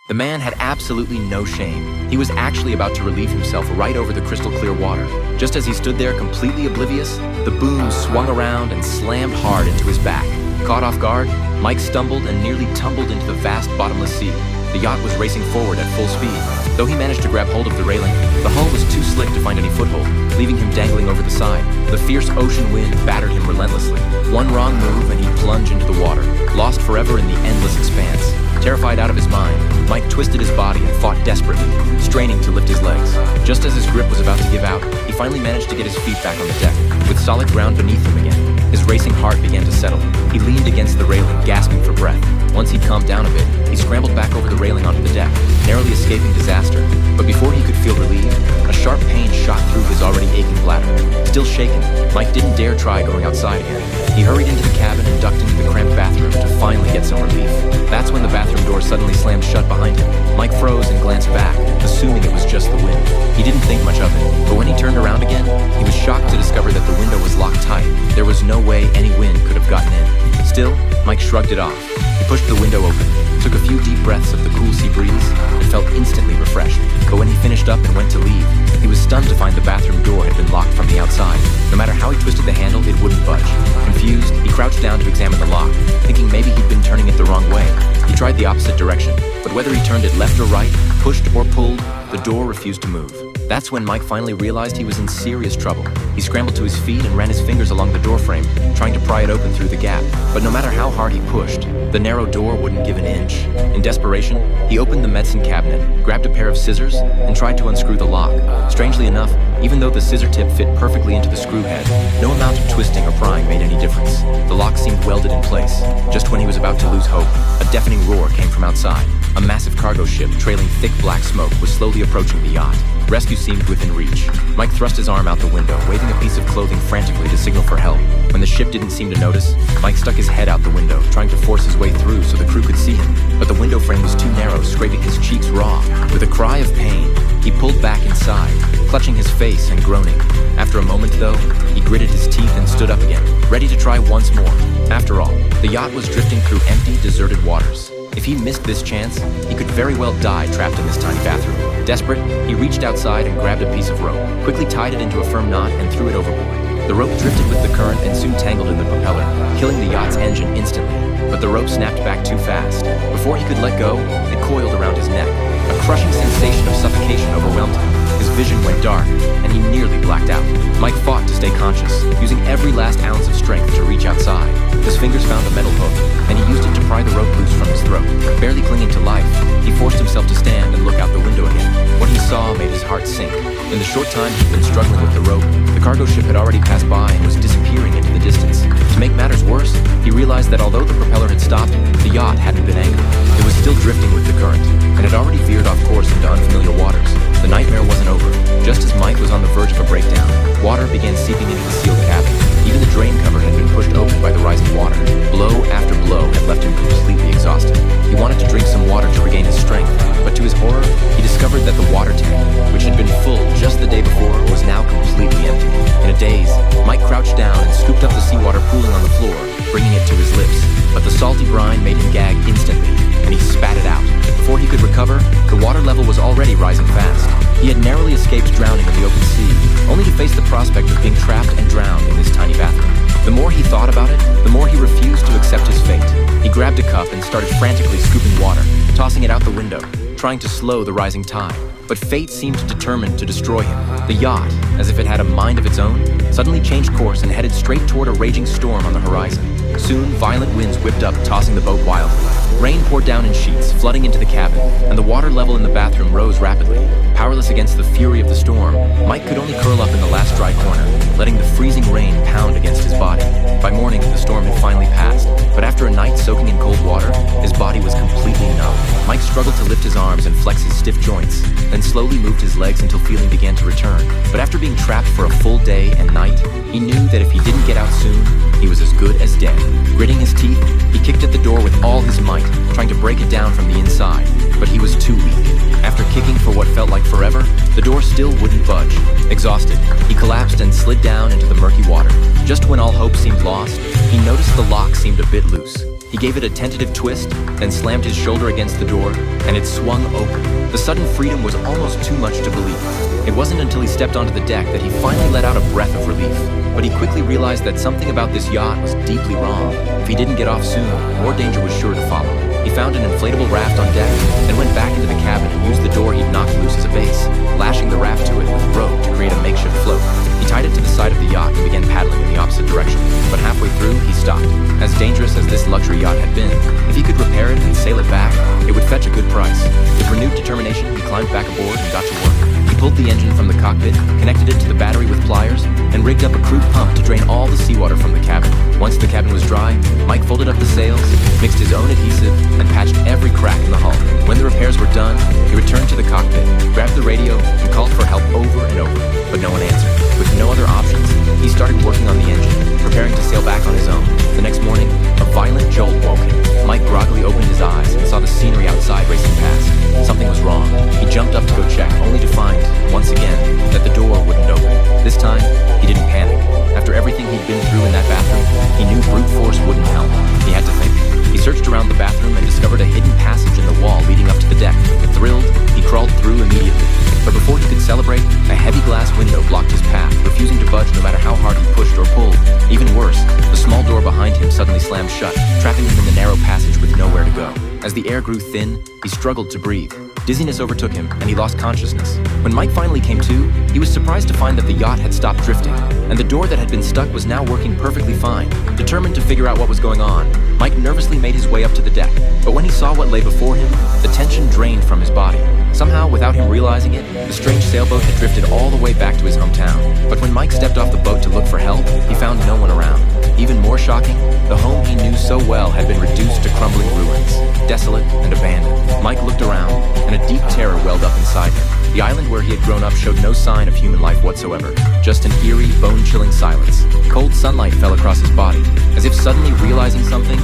The man had absolutely no shame. He was actually about to relieve himself right over the crystal clear water. Just as he stood there completely oblivious, the boom swung around and slammed hard into his back. Caught off guard, Mike stumbled and nearly tumbled into the vast bottomless sea. The yacht was racing forward at full speed. Though he managed to grab hold of the railing, the hull was too slick to find any foothold, leaving him dangling over the side. The fierce ocean wind battered him relentlessly. One wrong move and he'd plunge into the water, lost forever in the endless expanse. Terrified out of his mind, Mike twisted his body and fought desperately, straining to lift his legs. Just as his grip was about to give out, he finally managed to get his feet back on the deck, with solid ground beneath him again. His racing heart began to settle. He leaned against the railing, gasping for breath. Once he'd calmed down a bit, he scrambled back over the railing onto the deck, narrowly escaping disaster. But before he could feel relieved, a sharp pain shot through his already aching bladder. Still shaken, Mike didn't dare try going outside again. He hurried into the cabin and ducked into the cramped bathroom to finally get some relief. That's when the bathroom door suddenly slammed shut behind him. Mike froze and glanced back, assuming it was just the wind. He didn't think much of it, but when he turned around again, he was shocked to discover that the window was locked tight. There was no way any wind could have gotten in. Still, Mike shrugged it off. He pushed the window open, took a few deep breaths of the cool sea breeze, and felt instantly refreshed. But when he finished up and went to leave, he was stunned to find the bathroom door had been locked from the outside. No matter how he twisted the handle, it wouldn't budge. Confused, he crouched down to examine the lock, thinking maybe he'd been turning it the wrong way. He tried the opposite direction, but whether he turned it left or right, pushed or pulled, the door refused to move. That's when Mike finally realized he was in serious trouble. He scrambled to his feet and ran his fingers along the doorframe, trying to pry it open through the gap. But no matter how hard he pushed, the narrow door wouldn't give an inch. In desperation, he opened the medicine cabinet, grabbed a pair of scissors, and tried to unscrew the lock. Strangely enough, even though the scissor tip fit perfectly into the screw head, no amount of twisting or prying made any difference. The lock seemed welded in place. Just when he was about to lose hope, a deafening roar came from outside. A massive cargo ship trailing thick black smoke was slowly approaching the yacht. Rescue seemed within reach. Mike thrust his arm out the window, waving a piece of clothing frantically to signal for help. When the ship didn't seem to notice, Mike stuck his head out the window, trying to force his way through so the crew could see him. But the window frame was too narrow, scraping his cheeks raw. With a cry of pain, he pulled back inside, clutching his face and groaning. After a moment, though, he gritted his teeth and stood up again, ready to try once more. After all, the yacht was drifting through empty, deserted waters. If he missed this chance, he could very well die trapped in this tiny bathroom. Desperate, he reached outside and grabbed a piece of rope, quickly tied it into a firm knot and threw it overboard. The rope drifted with the current and soon tangled in the propeller, killing the yacht's engine instantly. But the rope snapped back too fast. Before he could let go, it coiled around his neck. A crushing sensation of suffocation overwhelmed him. His vision went dark, and he nearly blacked out. Mike fought to stay conscious, using every last ounce of strength to reach outside. His fingers found a metal hook, and he used it to pry the rope loose from his throat. Barely clinging to life, he forced himself to stand and look out the window again. What he saw made his heart sink. In the short time he'd been struggling with the rope, the cargo ship had already passed by and was disappearing into the distance. To make matters worse, he realized that although the propeller had stopped, the yacht hadn't been anchored. It was still drifting with the current, and had already veered off course into unfamiliar waters. The nightmare wasn't over. Just as Mike was on the verge of a breakdown, water began seeping into the sealed cabin. Even the drain cover had been pushed open by the rising water. Blow after blow had left him completely exhausted. He wanted to drink some water to regain his strength, but to his horror, he discovered that the water tank, which had been full just the day before, was now completely empty. In a daze, Mike crouched down and scooped up the seawater pooling on the floor, bringing it to his lips. But the salty brine made him gag instantly, and he spat it out. Before he could recover, the water level was already rising fast. He had narrowly escaped drowning in the open sea, only to face the prospect of being trapped and drowned in this tiny bathroom. The more he thought about it, the more he refused to accept his fate. He grabbed a cup and started frantically scooping water, tossing it out the window, trying to slow the rising tide. But fate seemed determined to destroy him. The yacht, as if it had a mind of its own, suddenly changed course and headed straight toward a raging storm on the horizon. Soon, violent winds whipped up, tossing the boat wildly. Rain poured down in sheets, flooding into the cabin, and the water level in the bathroom rose rapidly. Powerless against the fury of the storm, Mike could only curl up in the last dry corner, letting the freezing rain pound against his body. By morning, the storm had finally passed, but after a night soaking in cold water, his body was completely numb. Mike struggled to lift his arms and flex his stiff joints, then slowly moved his legs until feeling began to return. But after being trapped for a full day and night, he knew that if he didn't get out soon, he was as good as dead. Gritting his teeth, he kicked at the door with all his might, trying to break it down from the inside, but he was too weak. After kicking for what felt like forever, the door still wouldn't budge. Exhausted, he collapsed and slid down into the murky water. Just when all hope seemed lost, he noticed the lock seemed a bit loose. He He gave it a tentative twist, then slammed his shoulder against the door, and it swung open. The sudden freedom was almost too much to believe. It wasn't until he stepped onto the deck that he finally let out a breath of relief. But he quickly realized that something about this yacht was deeply wrong. If he didn't get off soon, more danger was sure to follow. He found an inflatable raft on deck, then went back into the cabin and used the door he'd knocked loose as a base, lashing the raft to it with rope to create a makeshift float. He tied it to the side of the yacht and began paddling in the opposite direction. But halfway through, he stopped. As dangerous as this luxury yacht had been, if he could repair it and sail it back, it would fetch a good price. With renewed determination, he climbed back aboard and got to work. He pulled the engine from the cockpit, connected it to the battery with pliers, and rigged up a crude pump to drain all the seawater from the cabin. Once the cabin was dry, Mike folded up the sails, mixed his own adhesive, and patched every crack in the hull. When the repairs were done, he returned to the cockpit, grabbed the radio, and called for help over and over, but no one answered. With no other options, he started working on the engine, preparing to sail back on his own. The next morning, a violent jolt woke him. Mike groggily opened his eyes and saw the scenery outside racing past. Something was wrong. He jumped up to go check, only to find, once again, that the door wouldn't open. This time, he didn't panic. After everything he'd been through in that bathroom, he knew brute force wouldn't help. He had to think. He searched around the bathroom and discovered a hidden passage in the wall leading up to the deck. Thrilled, he crawled through immediately. But before he could celebrate, a heavy glass window blocked his path, refusing to budge no matter how hard he pushed or pulled. Even worse, the small door behind him suddenly slammed shut, trapping him in the narrow passage with nowhere to go. As the air grew thin, he struggled to breathe. Dizziness overtook him, and he lost consciousness. When Mike finally came to, he was surprised to find that the yacht had stopped drifting, and the door that had been stuck was now working perfectly fine. Determined to figure out what was going on, Mike nervously made his way up to the deck. But when he saw what lay before him, the tension drained from his body. Somehow, without him realizing it, the strange sailboat had drifted all the way back to his hometown. But when Mike stepped off the boat to look for help, he found no one around. Even more shocking, the home he knew so well had been reduced to crumbling ruins, desolate and abandoned. Mike looked around, and a deep terror welled up inside him. The island where he had grown up showed no sign of human life whatsoever, just an eerie, bone-chilling silence. Cold sunlight fell across his body. As if suddenly realizing something,